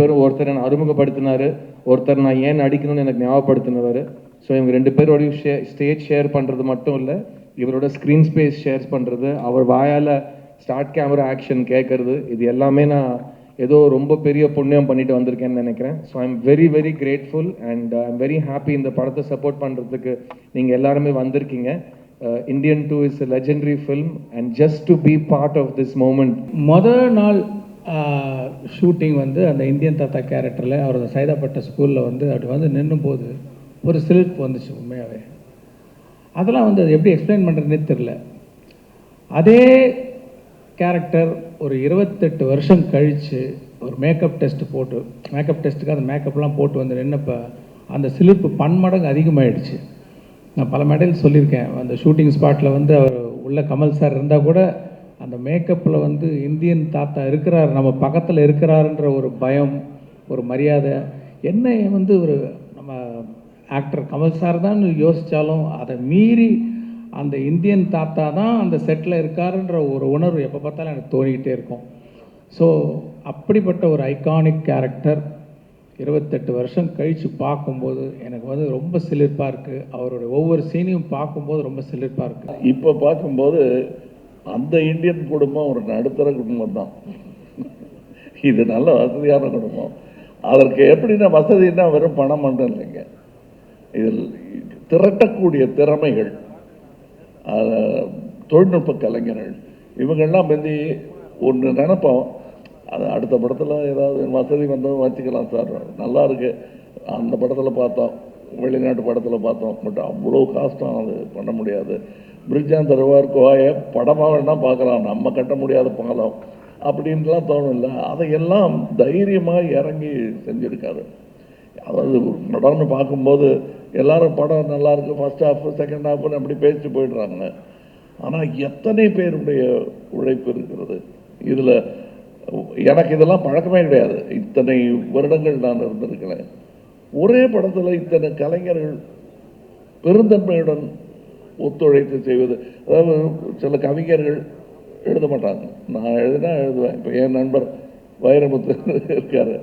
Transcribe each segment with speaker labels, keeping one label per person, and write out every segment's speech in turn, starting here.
Speaker 1: பேரும் ஒருத்தர் என்னை அறிமுகப்படுத்தினார், ஒருத்தர் நான் ஏன் நடிக்கணும்னு எனக்கு ஞாபகப்படுத்தினவர். ஸோ இவங்க 2 பேரோடையும் ஸ்டேஜ் ஷேர் பண்ணுறது மட்டும் இல்லை, இவரோட ஸ்க்ரீன் ஸ்பேஸ் ஷேர் பண்ணுறது, அவர் வாயால் ஸ்டார்ட் கேமரா ஆக்ஷன் கேட்குறது, இது எல்லாமே நான் ஏதோ ரொம்ப பெரிய புண்ணியம் பண்ணிட்டு வந்திருக்கேன்னு நினைக்கிறேன். So I am very very grateful and I am very happy இந்த படத்தை சப்போர்ட் பண்ணுறதுக்கு நீங்கள் எல்லாருமே வந்திருக்கீங்க. Indian 2 is a legendary film and just to be part of this moment.
Speaker 2: முதல் நாள் ஷூட்டிங் வந்து அந்த இந்தியன் தாத்தா கேரக்டரில் அவர் சைதாப்பட்ட ஸ்கூலில் வந்து அப்படி வந்து நின்றும் போது ஒரு சிலிர்ப்பு வந்துச்சு உண்மையாகவே. அதெல்லாம் வந்து அது எப்படி எக்ஸ்பிளைன் பண்ணுறதுனே தெரில. அதே கேரக்டர் ஒரு 28 வருஷம் கழித்து ஒரு மேக்கப் டெஸ்ட்டுக்கு அந்த மேக்கப்லாம் போட்டு வந்து நின்னப்போ அந்த சிலிர்ப்பு பன்மடங்கு அதிகமாகிடுச்சு. நான் பல மேடையில் சொல்லியிருக்கேன், அந்த ஷூட்டிங் ஸ்பாட்டில் வந்து அவர் உள்ள கமல் சார் இருந்தால் கூட அந்த மேக்கப்பில் வந்து இந்தியன் தாத்தா இருக்கிறார், நம்ம பக்கத்தில் இருக்கிறாருன்ற ஒரு பயம், ஒரு மரியாதை, என்ன வந்து ஒரு நம்ம ஆக்டர் கமல் சார் தான் யோசித்தாலும் அதை மீறி அந்த இந்தியன் தாத்தா தான் அந்த செட்டில் இருக்காருன்ற ஒரு உணர்வு எப்போ பார்த்தாலும் எனக்கு தோணிக்கிட்டே இருக்கும். ஸோ அப்படிப்பட்ட ஒரு ஐகானிக் கேரக்டர் 28 வருஷம் கழித்து பார்க்கும்போது எனக்கு வந்து ரொம்ப சிலிர்ப்பாக இருக்குது. அவருடைய ஒவ்வொரு சீனையும் பார்க்கும்போது ரொம்ப சிலிர்ப்பாக இருக்குது.
Speaker 3: இப்போ பார்க்கும்போது அந்த இந்தியன் குடும்பம் ஒரு நடுத்தர குடும்பம் தான். இது நல்ல வசதியான குடும்பம். அதற்கு எப்படின்னா வசதின்னா வெறும் பணம் மட்டும் இல்லைங்க, இதில் திரட்டக்கூடிய திறமைகள், தொழில்நுட்ப கலைஞர்கள், இவங்கெல்லாம் வந்து ஒன்று நினைப்போம், அது அடுத்த படத்தில் ஏதாவது வசதி வந்ததும் வச்சுக்கலாம் சார், நல்லா இருக்கு, அந்த படத்தில் பார்த்தோம், வெளிநாட்டு படத்தில் பார்த்தோம், பட் அவ்வளோ காஸ்ட்டும் அது பண்ண முடியாது. பிரிட்ஜான் தருவார் கோவாயை படமாக வேணால் பார்க்கலாம், நம்ம கட்ட முடியாத பாலம் அப்படின்லாம் தோணும் இல்லை. அதையெல்லாம் தைரியமாக இறங்கி செஞ்சுருக்காரு. அதாவது படம்னு பார்க்கும்போது எல்லாரும் படம் நல்லா இருக்குது, ஃபஸ்ட் ஹாஃப் செகண்ட் ஹாஃப்னு அப்படி பேசிட்டு போயிடுறாங்க. ஆனால் எத்தனை பேருடைய உழைப்பு இருக்கிறது இதில். எனக்கு இதெல்லாம் பழக்கமே கிடையாது, இத்தனை வருடங்கள் நான் இருந்திருக்கிறேன். ஒரே படத்தில் இத்தனை கலைஞர்கள் பெருந்தன்மையுடன் ஒத்துழைத்து செய்வது. அதாவது சில கவிஞர்கள் எழுத மாட்டாங்க, நான் எழுதினா எழுதுவேன். இப்போ என் நண்பர் வைரமுத்து இருக்கார்,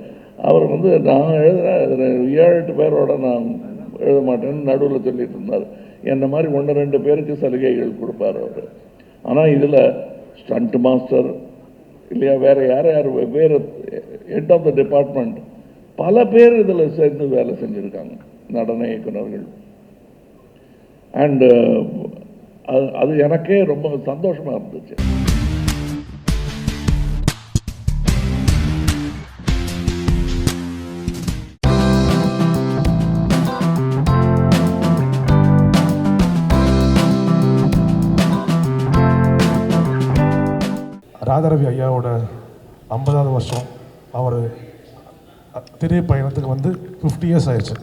Speaker 3: அவர் வந்து நான் எழுதுனா 7-8 பேரோட நான் எழுத மாட்டேன்னு நடுவில் சொல்லிட்டு இருந்தார். என்ன மாதிரி 1-2 பேருக்கு சலுகைகள் கொடுப்பார் அவர். ஆனால் இதில் ஸ்டண்ட் மாஸ்டர் இல்லையா, வேறு யார் வேறு ஹெட் ஆஃப் த டிபார்ட்மெண்ட் பல பேர் இதில் சேர்ந்து வேலை செஞ்சுருக்காங்க, நடன இயக்குநர்கள். அண்டு அது எனக்கே ரொம்ப சந்தோஷமாக இருந்துச்சு.
Speaker 4: ராதாரவி ஐயாவோட 50வது வருஷம் அவர் திரைப்பயணத்துக்கு வந்து 50 இயர்ஸ் ஆயிடுச்சு.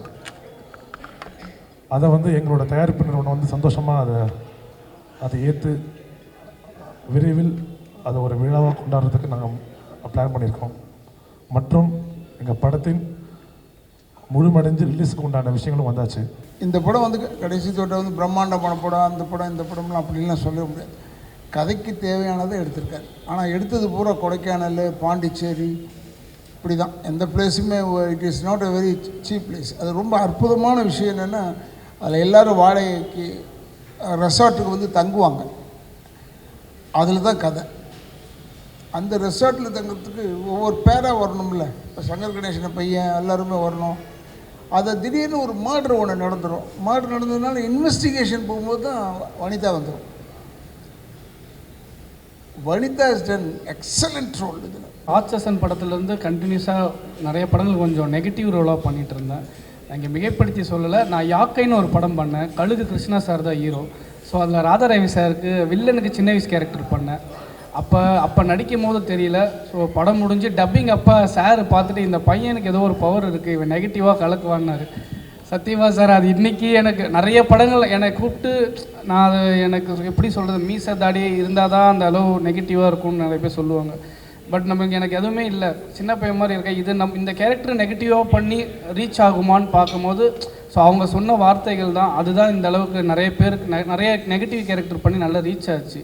Speaker 4: அதை வந்து எங்களோட தயாரிப்பு நிறுவனம் வந்து சந்தோஷமாக அதை ஏற்று விரைவில் அதை ஒரு விழாவாக கொண்டாடுறதுக்கு நாங்கள் பிளான் பண்ணியிருக்கோம். மற்றும் எங்கள் படத்தின் முழுமடைஞ்சு ரிலீஸுக்கு உண்டான விஷயங்களும் வந்தாச்சு.
Speaker 5: இந்த படம் வந்து கடைசி தோட்ட வந்து பிரம்மாண்டமான படம், அந்த படம் இந்த படம்லாம் அப்படின்லாம் சொல்ல முடியாது. கதைக்கு தேவையானதை எடுத்திருக்காரு. ஆனால் எடுத்தது பூரா கொடைக்கானல், பாண்டிச்சேரி, இப்படி தான். எந்த பிளேஸுமே it is not a very cheap place. அது ரொம்ப அற்புதமான விஷயம் என்னென்னா, அதில் எல்லோரும் வாடகைக்கு ரெசார்ட்டுக்கு வந்து தங்குவாங்க. அதில் தான் கதை. அந்த ரெசார்ட்டில் தங்குறதுக்கு ஒவ்வொரு பேராக வரணும்ல. இப்போ சங்கர் கணேசனை பையன் எல்லாருமே வரணும். அதை திடீர்னு ஒரு மர்டர் ஒன்று நடந்துடும். மர்டர் நடந்ததுனால இன்வெஸ்டிகேஷன் போகும்போது தான் வனிதா வந்துடும். Vanitha is done excellent role. இதில்
Speaker 6: ராட்சசன் படத்துலேருந்து கண்டினியூஸாக நிறைய படங்கள் கொஞ்சம் நெகட்டிவ் ரோலாக பண்ணிகிட்டு இருந்தேன். இங்கே மிகைப்படுத்தி சொல்லலை, நான் யாக்கைன்னு ஒரு படம் பண்ணேன். கழுகு கிருஷ்ணா சார் தான் ஹீரோ. ஸோ அதில் ராதாரவி சாருக்கு வில்லனுக்கு சின்ன வயசு கேரக்டர் பண்ணேன். அப்போ நடிக்கும் போது தெரியல. ஸோ படம் முடிஞ்சு டப்பிங் அப்போ சார் பார்த்துட்டு இந்த பையனுக்கு ஏதோ ஒரு பவர் இருக்குது, இவன் நெகட்டிவாக கலக்குவான்னாரு. சத்தியமா சார், அது இன்றைக்கி எனக்கு நிறைய படங்கள் என்னை கூப்பிட்டு நான் அது எனக்கு எப்படி சொல்கிறது, மீச தாடி இருந்தால் தான் அந்த அளவு நெகட்டிவாக இருக்கும்னு நிறைய பேர் சொல்லுவாங்க. பட் எனக்கு எதுவுமே இல்லை, சின்ன பையன் மாதிரி இருக்கேன். இது இந்த கேரக்டர் நெகட்டிவாக பண்ணி ரீச் ஆகுமான்னு பார்க்கும்போது ஸோ அவங்க சொன்ன வார்த்தைகள் தான், அதுதான் இந்த அளவுக்கு நிறைய பேருக்கு நிறைய நெகட்டிவ் கேரக்டர் பண்ணி நல்லா ரீச் ஆச்சு.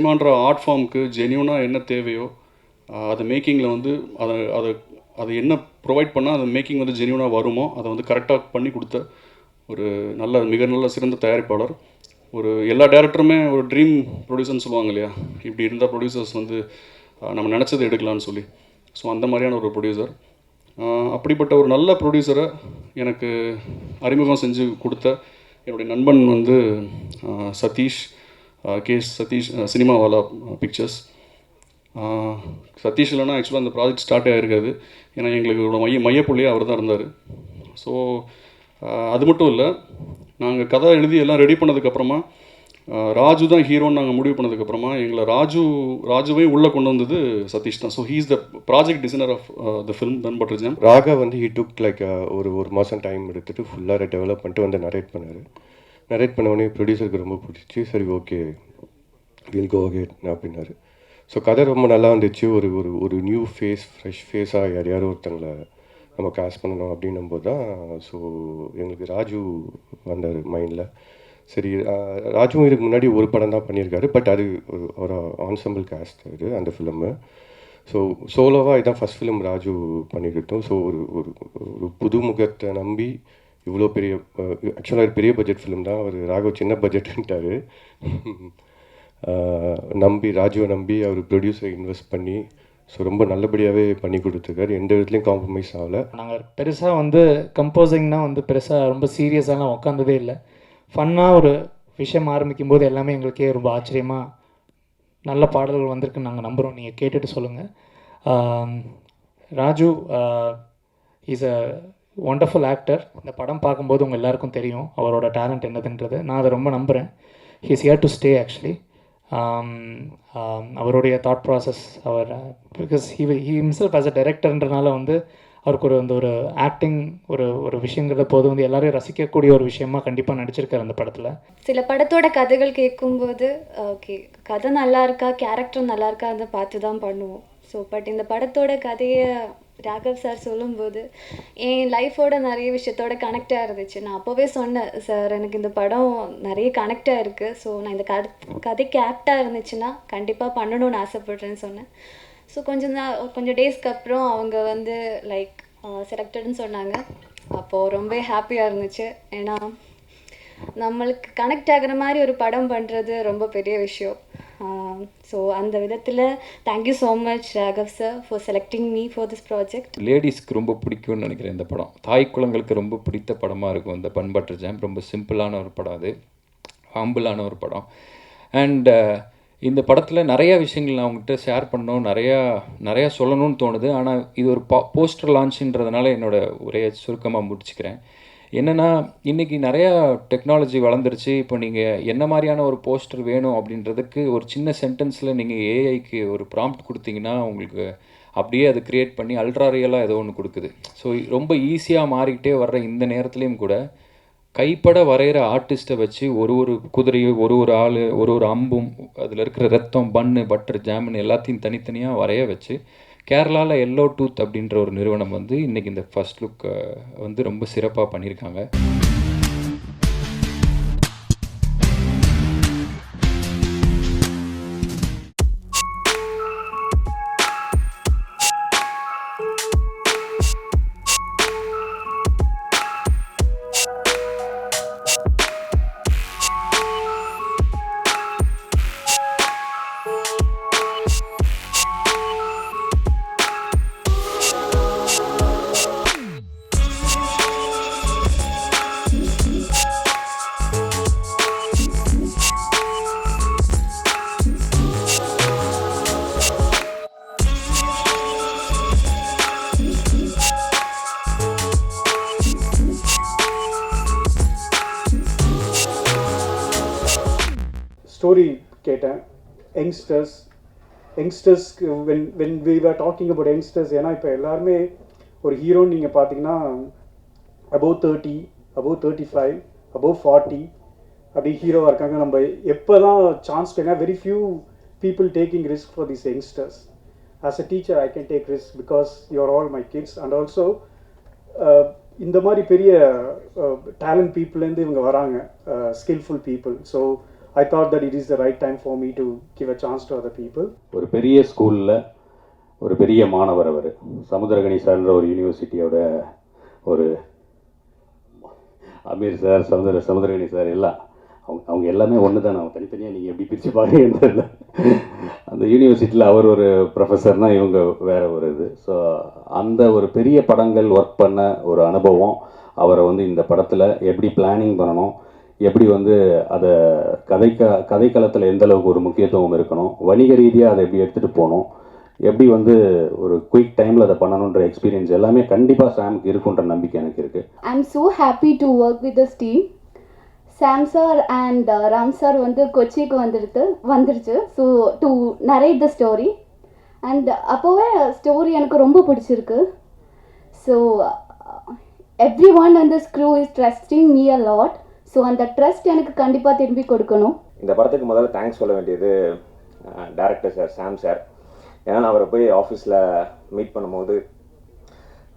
Speaker 7: சினிமான்ற ஆர்ட் ஃபார்முக்கு ஜென்யூனாக என்ன தேவையோ அது மேக்கிங்கில் வந்து அதை என்ன ப்ரொவைட் பண்ணால் அது மேக்கிங் வந்து ஜென்யூனாக வருமோ அதை வந்து கரெக்டாக பண்ணி கொடுத்த ஒரு மிக நல்ல சிறந்த தயாரிப்பாளர். ஒரு எல்லா டேரக்டருமே ஒரு ட்ரீம் ப்ரொடியூசர்னு சொல்லுவாங்க இல்லையா, இப்படி இருந்த ப்ரொடியூசர்ஸ் வந்து நம்ம நினச்சதை எடுக்கலான்னு சொல்லி. ஸோ அந்த மாதிரியான ஒரு ப்ரொடியூசர். அப்படிப்பட்ட ஒரு நல்ல ப்ரொடியூசரை எனக்கு அறிமுகம் செஞ்சு கொடுத்த என்னுடைய நண்பன் வந்து சதீஷ், சதீஷ் சினிமாவாலா பிக்சர்ஸ். சதீஷ் இல்லைனா ஆக்சுவலாக அந்த ப்ராஜெக்ட் ஸ்டார்ட் ஆகிருக்காது. ஏன்னா எங்களுக்கு மையப்புள்ளியாக அவர் தான் இருந்தார். ஸோ அது மட்டும் இல்லை, நாங்கள் கதை எழுதி எல்லாம் ரெடி பண்ணதுக்கப்புறமா ராஜு தான் ஹீரோன்னு நாங்கள் முடிவு பண்ணதுக்கப்புறமா எங்களை ராஜுவையும் உள்ளே கொண்டு வந்தது சதீஷ் தான். So he is the project designer of the film bun butter jam.
Speaker 8: Raaga வந்து ஹீ டுக் லைக் ஒரு மாதம் டைம் எடுத்துகிட்டு ஃபுல்லாக டெவலப் பண்ணிட்டு வந்து நரேட் பண்ணார். நரேட் பண்ண உடனே ப்ரொடியூசருக்கு ரொம்ப பிடிச்சி, சரி ஓகே வில் கோ அகேட் அப்படின்னாரு. ஸோ கதை ரொம்ப நல்லா வந்துச்சு. ஒரு நியூ ஃப்ரெஷ் ஃபேஸாக யாரையாரும் ஒருத்தங்களை நம்ம காஸ்ட் பண்ணணும் அப்படின்னும் போது தான் ஸோ எங்களுக்கு ராஜு வந்தார் மைண்டில். சரி, ராஜுவும் இதுக்கு முன்னாடி ஒரு படம் தான் பண்ணியிருக்காரு, பட் அது ஒரு ஆன்சம்பிள் காஸ்ட் இது அந்த ஃபிலிமு. ஸோ சோலோவாக இதுதான் ஃபஸ்ட் ஃபிலிம் ராஜு பண்ணிக்கிட்டோம். ஸோ ஒரு புது முகத்தை நம்பி இவ்வளோ பெரிய, ஆக்சுவலாக ஒரு பெரிய பட்ஜெட் ஃபிலிம் தான். அவர் ராகவ் சின்ன பட்ஜெட்டுன்ட்டார். ராஜுவை நம்பி அவர் ப்ரொடியூசரை இன்வெஸ்ட் பண்ணி ஸோ ரொம்ப நல்லபடியாகவே பண்ணி கொடுத்துருக்காரு. எந்த விதத்துலையும் காம்ப்ரமைஸ் ஆகலை.
Speaker 9: நாங்கள் பெருசாக வந்து கம்போசிங்னால் வந்து பெருசாக ரொம்ப சீரியஸாலாம் உட்காந்ததே இல்லை. ஃபன்னாக ஒரு விஷயம் ஆரம்பிக்கும் போது எல்லாமே எங்களுக்கே ரொம்ப ஆச்சரியமாக நல்ல பாடல்கள் வந்திருக்குன்னு நாங்கள் நம்புகிறோம். நீங்கள் கேட்டுட்டு சொல்லுங்கள். Raju is a wonderful actor. இந்த படம் பார்க்கும்போது உங்கள் எல்லாருக்கும் தெரியும் அவரோட டேலண்ட் என்னதுன்றது. நான் அதை ரொம்ப நம்புகிறேன். He is here to stay actually. அவருடைய தாட் ப்ராசஸ், அவர் because he himself as a டைரக்டர்ன்றனால வந்து அவருக்கு ஒரு ஆக்டிங் ஒரு விஷயங்கிறத போது வந்து எல்லாரையும் ரசிக்கக்கூடிய ஒரு விஷயமா கண்டிப்பாக நடிச்சிருக்காரு அந்த படத்தில்.
Speaker 10: சில படத்தோட கதைகள் கேட்கும்போது ஓகே கதை நல்லா இருக்கா, கேரக்டர் நல்லா இருக்கா அதை பார்த்து தான் பண்ணுவோம். ஸோ பட் இந்த படத்தோட கதையை ராகவ் சார் சொல்லும்போது என் லைஃபோட நிறைய விஷயத்தோட கனெக்டாக இருந்துச்சு. நான் அப்போவே சொன்னேன், சார் எனக்கு இந்த படம் நிறைய கனெக்டாக இருக்குது. ஸோ நான் இந்த கதைக்கு ஆப்டாக இருந்துச்சுன்னா கண்டிப்பாக பண்ணணும்னு ஆசைப்பட்றேன்னு சொன்னேன். ஸோ கொஞ்சம் டேஸ்க்கு அப்புறம் அவங்க வந்து லைக் செலக்டட்னு சொன்னாங்க. அப்போது ரொம்ப ஹாப்பியாக இருந்துச்சு. ஏன்னா நம்மளுக்கு கனெக்ட் ஆகிற மாதிரி ஒரு படம் பண்ணுறது ரொம்ப பெரிய விஷயம். ஸோ அந்த விதத்தில் thank you so much Raghav sir for selecting me for this project.
Speaker 11: லேடிஸ்க்கு ரொம்ப பிடிக்கும்னு நினைக்கிறேன் இந்த படம். தாய் குலங்களுக்கு ரொம்ப பிடித்த படமாக இருக்கும் இந்த பன் பட்டர் ஜாம். ரொம்ப சிம்பிளான ஒரு படம், அது ஹாம்பிளான ஒரு படம். அண்ட் இந்த படத்தில் நிறையா விஷயங்கள் நான் உங்கள்கிட்ட ஷேர் பண்ணணும், நிறையா சொல்லணும்னு தோணுது. ஆனால் இது ஒரு போஸ்டர் லான்ச்சுன்றதுனால என்னோடய ஒரே சுருக்கமாக முடிச்சுக்கிறேன். என்னென்னா இன்றைக்கி நிறையா டெக்னாலஜி வளர்ந்துருச்சு. இப்போ நீங்கள் என்ன மாதிரியான ஒரு போஸ்டர் வேணும் அப்படின்றதுக்கு ஒரு சின்ன சென்டென்ஸில் நீங்கள் ஏஐக்கு ஒரு ப்ராம்ப்ட் கொடுத்தீங்கன்னா உங்களுக்கு அப்படியே அது க்ரியேட் பண்ணி அல்ட்ரா ரியலாக ஏதோ ஒன்று கொடுக்குது. ஸோ ரொம்ப ஈஸியாக மாறிக்கிட்டே வர்ற இந்த நேரத்துலேயும் கூட கைப்பட வரைகிற ஆர்டிஸ்ட்டை வச்சு ஒரு குதிரையும் ஒரு ஆள் ஒரு அம்பும் அதில் இருக்கிற ரத்தம் பன்னு பட்டர் ஜாமுன்னு எல்லாத்தையும் தனித்தனியாக வரைய வச்சு கேரளாவில் எல்லோ டூத் அப்படின்ற ஒரு நிறுவனம் வந்து இன்றைக்கி இந்த ஃபர்ஸ்ட் லுக் வந்து ரொம்ப சிறப்பாக பண்ணியிருக்காங்க.
Speaker 12: ஸ்டோரி கேட்டேன். யங்ஸ்டர்ஸ்க்கு when we are talking about youngsters, ஏன்னா இப்போ எல்லாருமே ஒரு ஹீரோன்னு நீங்கள் பார்த்தீங்கன்னா அபவ் 30, அபவ் 35, அபவ் 40 அப்படி ஹீரோவாக இருக்காங்க. நம்ம எப்போ தான் சான்ஸ் கிடையாது, very few people taking risk for this youngsters. As a teacher I can take risk because you are all my kids. And also இந்த மாதிரி பெரிய டேலண்ட் பீப்புளேருந்து இவங்க வராங்க, skilful people. So I thought that it is the right time for me to give a chance to other people.
Speaker 13: ஒரு பெரிய ஸ்கூலில் ஒரு பெரிய மாணவர் அவர் சமுத்திரகனி சார்ன்ற ஒரு யூனிவர்சிட்டியோட ஒரு அமீர் சார் சமுத்திரகனி சார் எல்லாம் அவங்க எல்லாமே ஒன்று தான். அவங்க தனித்தனியாக நீங்கள் எப்படி பிரித்து பார்க்குறீங்கன்னு தெரியல. அந்த யூனிவர்சிட்டியில் அவர் ஒரு ப்ரொஃபஸர்னால் இவங்க வேறு ஒரு இது. ஸோ அந்த ஒரு பெரிய படங்கள் ஒர்க் பண்ண ஒரு அனுபவம் அவரை வந்து இந்த படத்தில் எப்படி பிளானிங் பண்ணணும், எப்படி வந்து அதை கதைக்களத்தில் எந்த அளவுக்கு ஒரு முக்கியத்துவம் இருக்கணும், வணிக ரீதியாக அதை எப்படி எடுத்துகிட்டு போகணும், எப்படி வந்து ஒரு குயிக் டைமில் அதை பண்ணணுன்ற எக்ஸ்பீரியன்ஸ் எல்லாமே கண்டிப்பாக சாமுக்கு இருக்குன்ற நம்பிக்கை எனக்கு இருக்குது.
Speaker 14: I am so happy to work with this team. Sam sir and Ram sir வந்து கொச்சிக்கு வந்துருச்சு so to narrate the story. And அப்போவே ஸ்டோரி எனக்கு ரொம்ப பிடிச்சிருக்கு. So everyone and this crew is trusting me a lot. So அந்த trust எனக்கு கண்டிப்பாக திரும்பி கொடுக்கணும்.
Speaker 15: இந்த படத்துக்கு முதல்ல தேங்க்ஸ் சொல்ல வேண்டியது டைரக்டர் சார் சாம் சார். ஏன்னா நான் அவரை போய் ஆஃபீஸில் மீட் பண்ணும்போது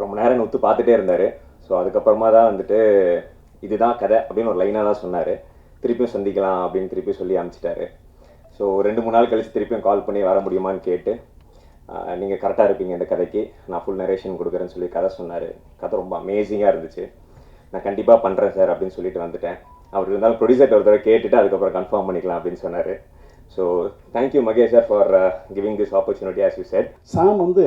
Speaker 15: ரொம்ப நேரம் ஒத்து பார்த்துட்டே இருந்தார். ஸோ அதுக்கப்புறமா தான் வந்துட்டு இதுதான் கதை அப்படின்னு ஒரு லைனாக தான் சொன்னார். திருப்பியும் சந்திக்கலாம் அப்படின்னு திருப்பி சொல்லி அனுப்பிச்சிட்டாரு. ஸோ 2-3 நாள் கழித்து திருப்பியும் கால் பண்ணி வர முடியுமான்னு கேட்டு நீங்கள் கரெக்டாக இருப்பீங்க இந்த கதைக்கு, நான் ஃபுல் நரேஷன் கொடுக்குறேன்னு சொல்லி கதை சொன்னார். கதை ரொம்ப அமேசிங்காக இருந்துச்சு. நான் கண்டிப்பாக பண்ணுறேன் சார் அப்படின்னு சொல்லிட்டு வந்துட்டேன். அவர் இருந்தாலும் ப்ரொடியூசர்கிட்ட ஒரு தடவை கேட்டுட்டு அதுக்கப்புறம் கன்ஃபார்ம் பண்ணிக்கலாம் அப்படின்னு சொன்னார். So thank you Mahesh sir for giving this opportunity as you said.
Speaker 16: Sam வந்து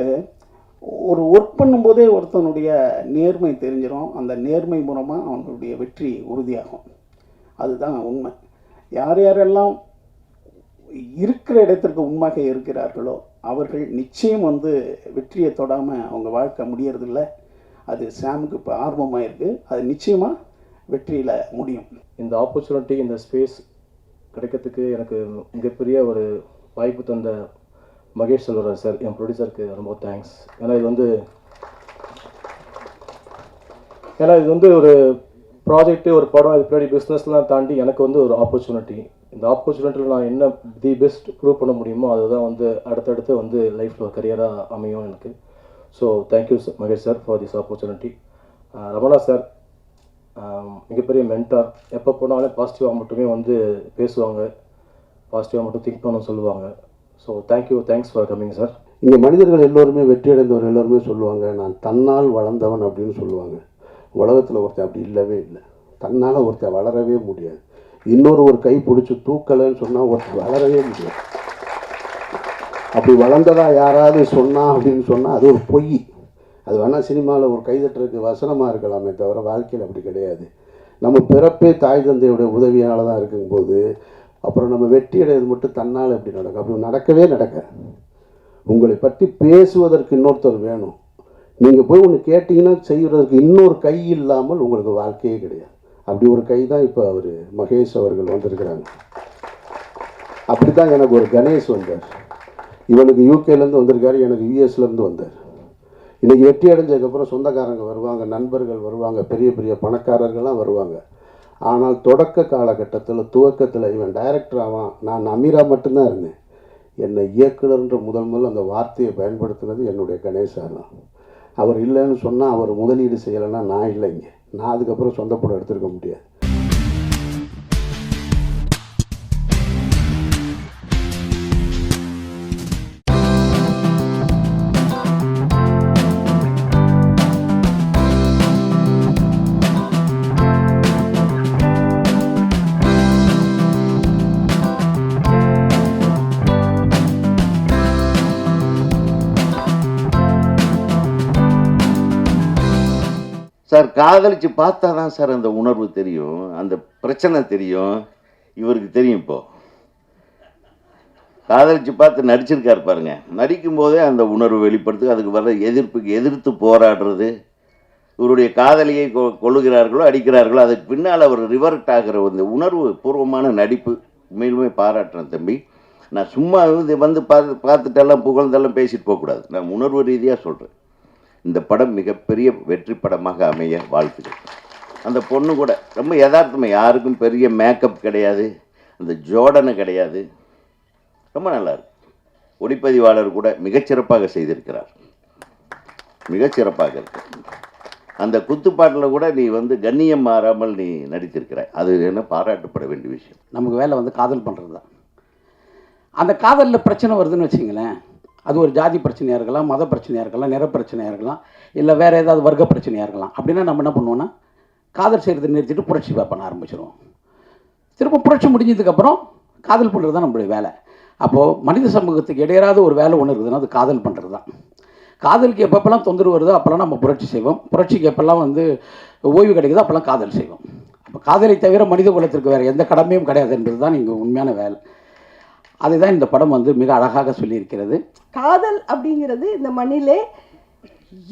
Speaker 16: ஒரு ஒர்க் பண்ணும்போதே ஒருத்தனுடைய நேர்மை தெரிஞ்சிடும். அந்த நேர்மை மூலமாக அவனுடைய வெற்றி உறுதியாகும். அதுதான் உண்மை. யார் யாரெல்லாம் இருக்கிற இடத்திற்கு உண்மையாக இருக்கிறார்களோ அவர்கள் நிச்சயம் வந்து வெற்றியை தொடாமல் அவங்க வாழ்க்கை முடியறதில்ல. அது சாமுக்கு இப்போ ஆர்வமாக இருக்குது. அது நிச்சயமாக வெற்றியில் முடியும்.
Speaker 17: இந்த ஆப்பர்ச்சுனிட்டி இந்த ஸ்பேஸ் கிடைக்கிறதுக்கு எனக்கு மிகப்பெரிய ஒரு வாய்ப்பு தந்த மகேஷ் செல்வராஜ் சார், என் ப்ரொடியூசருக்கு ரொம்ப தேங்க்ஸ். ஏன்னா இது வந்து ஒரு ப்ராஜெக்ட்டு, ஒரு படம், இது பின்னாடி பிஸ்னஸ்லாம் தாண்டி எனக்கு வந்து ஒரு ஆப்பர்ச்சுனிட்டி. இந்த ஆப்பர்ச்சுனிட்டியில் நான் என்ன தி பெஸ்ட் ப்ரூவ் பண்ண முடியுமோ அதுதான் வந்து அடுத்தடுத்து வந்து லைஃப்பில் ஒரு கரியராக அமையும் எனக்கு. So thank you Mahesh sir for this opportunity. Ramana sir மிகப்பெரிய மென்டார். எப்போ போனாலும் பாசிட்டிவாக மட்டுமே வந்து பேசுவாங்க, பாசிட்டிவாக மட்டும் திங்க் பண்ண சொல்லுவாங்க. So thanks for coming sir.
Speaker 18: இங்கே மனிதர்கள் எல்லோருமே வெற்றி அடைந்தவர் எல்லோருமே சொல்லுவாங்க நான் தன்னால் வளர்ந்தவன் அப்படின்னு சொல்லுவாங்க. உலகத்தில் ஒருத்தன் அப்படி இல்லவே இல்லை. தன்னால் ஒருத்தன் வளரவே முடியாது. ஒரு கை பிடிச்சி தூக்கலைன்னு சொன்னால் ஒருத்தன் வளரவே முடியாது. அப்படி வளர்ந்ததா யாராவது சொன்னா அப்படின்னு சொன்னால் அது ஒரு பொய். அது வேணால் சினிமாவில் ஒரு கைதட்டுறதுக்கு வசனமாக இருக்கலாமே தவிர வாழ்க்கையில் அப்படி கிடையாது. நம்ம பிறப்பே தாய் தந்தையோட உதவியால் தான் இருக்கும்போது அப்புறம் நம்ம வெற்றி அடைவது மட்டும் தன்னால் எப்படி நடக்கும்? அப்படி நடக்கவே நடக்க. உங்களை பற்றி பேசுவதற்கு இன்னொருத்தர் வேணும். நீங்கள் போய் ஒன்று கேட்டிங்கன்னா செய்கிறதுக்கு இன்னொரு கை இல்லாமல் உங்களுக்கு வாழ்க்கையே கிடையாது. அப்படி ஒரு கை தான் இப்போ அவர் மகேஷ் அவர்கள் வந்திருக்கிறாங்க. அப்படி தான் எனக்கு ஒரு கணேஷ் வந்தார். இவனுக்கு யூகேலேருந்து வந்திருக்காரு, எனக்கு யூஎஸ்லேருந்து வந்தார். இன்றைக்கி வெற்றி அடைஞ்சதுக்கப்புறம் சொந்தக்காரங்க வருவாங்க, நண்பர்கள் வருவாங்க, பெரிய பெரிய பணக்காரர்கள்லாம் வருவாங்க. ஆனால் தொடக்க காலகட்டத்தில் துவக்கத்தில் இவன் டைரக்டர் ஆவான், நான் அமீரா மட்டும்தான் இருந்தேன். என்னை இயக்குனர்ன்ற முதல் அந்த வார்த்தையை பயன்படுத்தினது என்னுடைய கணேசார் தான். அவர் இல்லைன்னு சொன்னால் அவர் முதலீடு செய்யலைன்னா நான் இல்லைங்க. நான் அதுக்கப்புறம் சொந்த படம் எடுத்துருக்க முடியாது.
Speaker 19: சார் காதலிச்சு பார்த்தா தான் சார் அந்த உணர்வு தெரியும், அந்த பிரச்சனை தெரியும். இவருக்கு தெரியும். இப்போது காதலிச்சு பார்த்து நடிச்சிருக்காரு பாருங்க. நடிக்கும் போதே அந்த உணர்வு வெளிப்படுத்து, அதுக்கு வர எதிர்த்து போராடுறது. இவருடைய காதலியை கொள்ளுகிறார்களோ அடிக்கிறார்களோ அதுக்கு பின்னால் அவர் ரிவர்ட் ஆகிற அந்த உணர்வு பூர்வமான நடிப்பு உண்மையிலுமே பாராட்டுறேன் தம்பி. நான் சும்மா வந்து பார்த்துட்டெல்லாம் புகழ்ந்தெல்லாம் பேசிட்டு போகக்கூடாது. நான் உணர்வு ரீதியாக சொல்கிறேன். இந்த படம் மிகப்பெரிய வெற்றி படமாக அமைய வாழ்த்துக்கள். அந்த பொண்ணு கூட ரொம்ப யதார்த்தமாக, யாருக்கும் பெரிய மேக்கப் கிடையாது, அந்த ஜோடனை கிடையாது, ரொம்ப நல்லாயிருக்கு. ஒளிப்பதிவாளர் கூட மிகச்சிறப்பாக செய்திருக்கிறார், மிகச்சிறப்பாக இருக்கு. அந்த குத்துப்பாட்டில் கூட நீ வந்து கண்ணியம் மாறாமல் நீ நடித்திருக்கிறாய். அது என்ன பாராட்டப்பட வேண்டிய விஷயம்.
Speaker 16: நமக்கு வேலை வந்து காதல் பண்ணுறது தான். அந்த காதலில் பிரச்சனை வருதுன்னு வச்சிங்களேன், அது ஒரு ஜாதி பிரச்சனையாக இருக்கலாம், மத பிரச்சனையாக இருக்கலாம், நிற பிரச்சனையாக இருக்கலாம், இல்லை வேறு ஏதாவது வர்க்க பிரச்சனையாக இருக்கலாம். அப்படின்னா நம்ம என்ன பண்ணுவோன்னா காதல் செய்கிறத நிறுத்திட்டு புரட்சி பண்ண ஆரம்பிச்சிடுவோம். திரும்ப புரட்சி முடிஞ்சதுக்கப்புறம் காதல் பண்ணுறது தான் நம்மளுடைய வேலை. அப்போது மனித சமூகத்துக்கு இடையராத ஒரு வேலை ஒன்று இருக்குதுன்னா அது காதல் பண்ணுறது தான். காதலுக்கு எப்பப்பெல்லாம் தொந்தரவு வருதோ அப்போல்லாம் நம்ம புரட்சி செய்வோம். புரட்சிக்கு எப்போல்லாம் வந்து ஓய்வு கிடைக்குதோ அப்போல்லாம் காதல் செய்வோம். அப்போ காதலை தவிர மனித குலத்திற்கு வேறு எந்த கடமையும் கிடையாது என்பது தான் இங்கே உண்மையான வேலை. அதுதான் இந்த படம் வந்து மிக அழகாக சொல்லியிருக்கிறது.
Speaker 20: காதல் அப்படிங்கிறது இந்த மண்ணிலே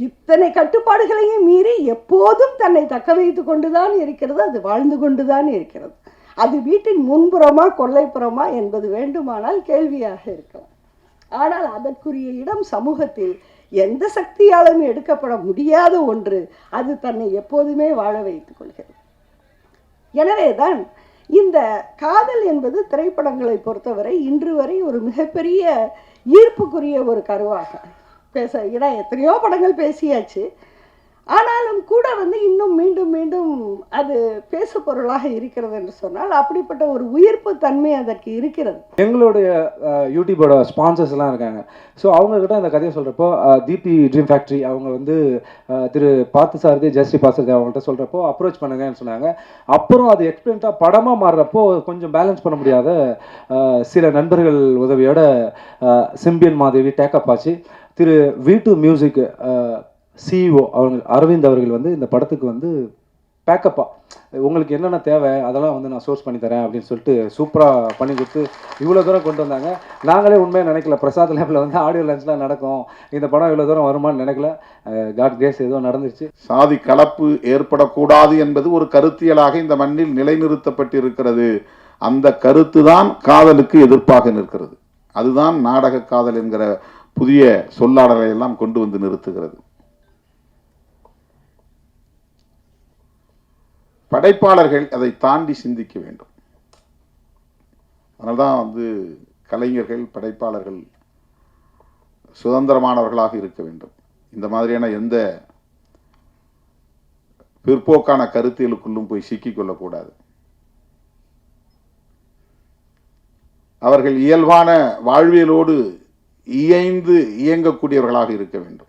Speaker 20: இத்தனை கட்டுப்பாடுகளையும் மீறி எப்போதும் தன்னை தக்க வைத்து கொண்டு தான் இருக்கிறது, அது வாழ்ந்து கொண்டு தான் இருக்கிறது. அது வீட்டின் முன்புறமா கொல்லைப்புறமா என்பது வேண்டுமானால் கேள்வியாக இருக்கலாம். ஆனால் அதற்குரிய இடம் சமூகத்தில் எந்த சக்தியாலும் எடுக்கப்பட முடியாத ஒன்று. அது தன்னை எப்போதுமே வாழ வைத்துக் கொள்கிறது. எனவே தான் இந்த காதல் என்பது திரைப்படங்களை பொறுத்தவரை இன்று வரை ஒரு மிகப்பெரிய ஈர்ப்புக்குரிய ஒரு கருவாக ஏன்னா எத்தனையோ படங்கள் பேசியாச்சு. ஆனாலும் கூட வந்து இன்னும் மீண்டும் மீண்டும் அது பேசு பொருளாக இருக்கிறது என்று சொன்னால் அப்படிப்பட்ட ஒரு உயிர்ப்பு தன்மை அதற்கு இருக்கிறது.
Speaker 21: எங்களுடைய யூடியூபோட ஸ்பான்சர்ஸ்லாம் இருக்காங்க. ஸோ அவங்கக்கிட்ட அந்த கதையை சொல்கிறப்போ தீபி ட்ரீம் ஃபேக்ட்ரி அவங்க வந்து திரு பார்த்தசாரதி ஜெயஸ்ரீ பாஸ்கர் அவங்கள்ட்ட சொல்கிறப்போ அப்ரோச் பண்ணுங்கன்னு சொன்னாங்க. அப்புறம் அது எக்ஸ்பிளண்ட்டாக படமாக மாறுறப்போ கொஞ்சம் பேலன்ஸ் பண்ண முடியாத சில நண்பர்கள் உதவியோட சிம்பியன் மாதேவி டேக்கப் ஆச்சு. திரு V2 மியூசிக் சிஇஓ அவங்க அரவிந்த் அவர்கள் வந்து இந்த படத்துக்கு வந்து பேக்கப்பாக உங்களுக்கு என்னென்ன தேவை அதெல்லாம் வந்து நான் சோர்ஸ் பண்ணி தரேன் அப்படின்னு சொல்லிட்டு சூப்பராக பண்ணி கொடுத்து இவ்வளோ தூரம் கொண்டு வந்தாங்க. நாங்களே உண்மையாக நினைக்கல பிரசாத் லேபில் வந்து ஆடியோ லஞ்ச்லாம் நடக்கும், இந்த படம் இவ்வளோ தூரம் வருமானு நினைக்கல. காட் கிரேஸ் ஏதோ நடந்துருச்சு.
Speaker 22: சாதி கலப்பு ஏற்படக்கூடாது என்பது ஒரு கருத்தியலாக இந்த மண்ணில் நிலைநிறுத்தப்பட்டிருக்கிறது. அந்த கருத்து தான் காதலுக்கு எதிர்ப்பாக நிற்கிறது. அதுதான் நாடக காதல் என்கிற புதிய சொல்லாடலை எல்லாம் கொண்டு வந்து நிறுத்துகிறது. படைப்பாளர்கள் அதை தாண்டி சிந்திக்க வேண்டும். அதனால்தான் வந்து கலைஞர்கள் படைப்பாளர்கள் சுதந்திரமானவர்களாக இருக்க வேண்டும். இந்த மாதிரியான எந்த பிற்போக்கான கருத்தியலுக்குள்ளும் போய் சிக்கிக்கொள்ளக்கூடாது. அவர்கள் இயல்பான வாழ்வியலோடு இயைந்து இயங்கக்கூடியவர்களாக இருக்க வேண்டும்.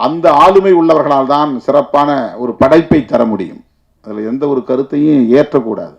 Speaker 22: அந்த ஆளுமை உள்ளவர்களால் தான் சிறப்பான ஒரு படைப்பை தர முடியும். அதில் எந்த ஒரு கருத்தையும் ஏற்றக்கூடாது.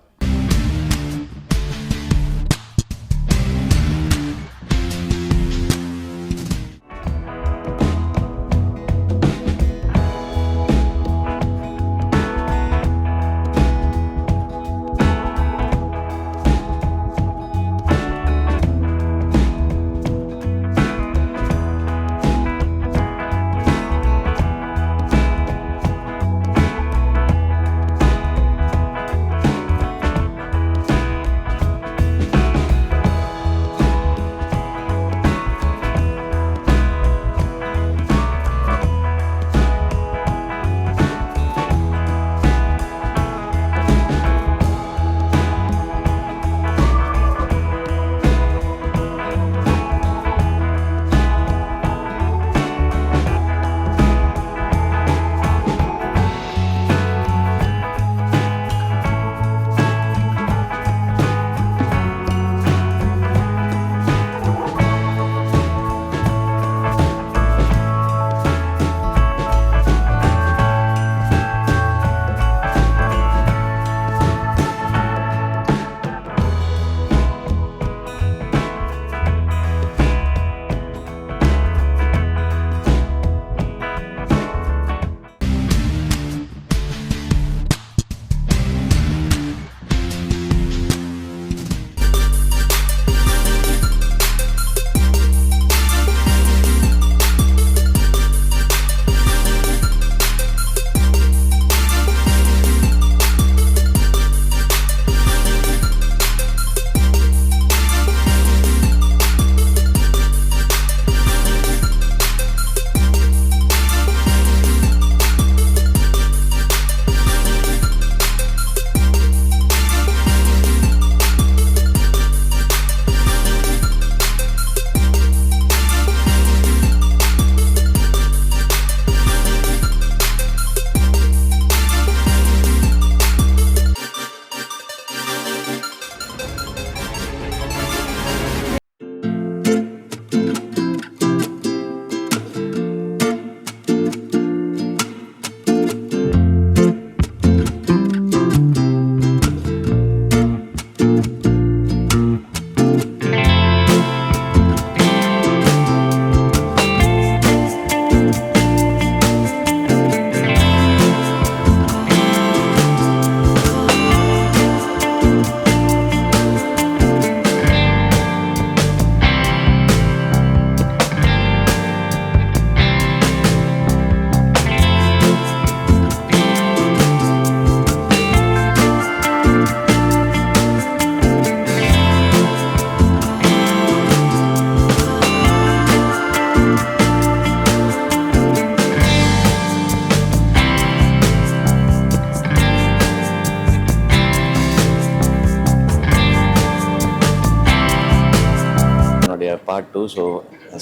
Speaker 1: இதோடைய பார்ட் 2.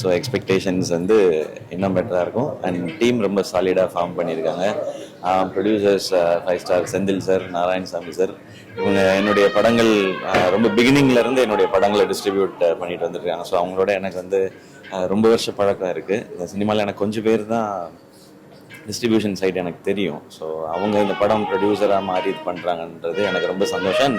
Speaker 1: ஸோ எக்ஸ்பெக்டேஷன்ஸ் வந்து இன்னும் பெட்டராக இருக்கும். அண்ட் டீம் ரொம்ப சாலிடாக ஃபார்ம் பண்ணியிருக்காங்க. Producers 5 star Senthil sir, Narayanasamy sir, இவங்க என்னுடைய படங்கள் ரொம்ப பிகினிங்லேருந்து என்னுடைய படங்களை டிஸ்ட்ரிபியூட் பண்ணிட்டு வந்துருக்காங்க. ஸோ அவங்களோட எனக்கு வந்து ரொம்ப வருஷ பழக்கம் இருக்குது. இந்த சினிமாவில் எனக்கு கொஞ்சம் பேர் தான் டிஸ்ட்ரிபியூஷன் சைட் எனக்கு தெரியும். ஸோ அவங்க இந்த படம் ப்ரொடியூசராக மாறி இது பண்ணுறாங்கன்றது எனக்கு ரொம்ப சந்தோஷம்.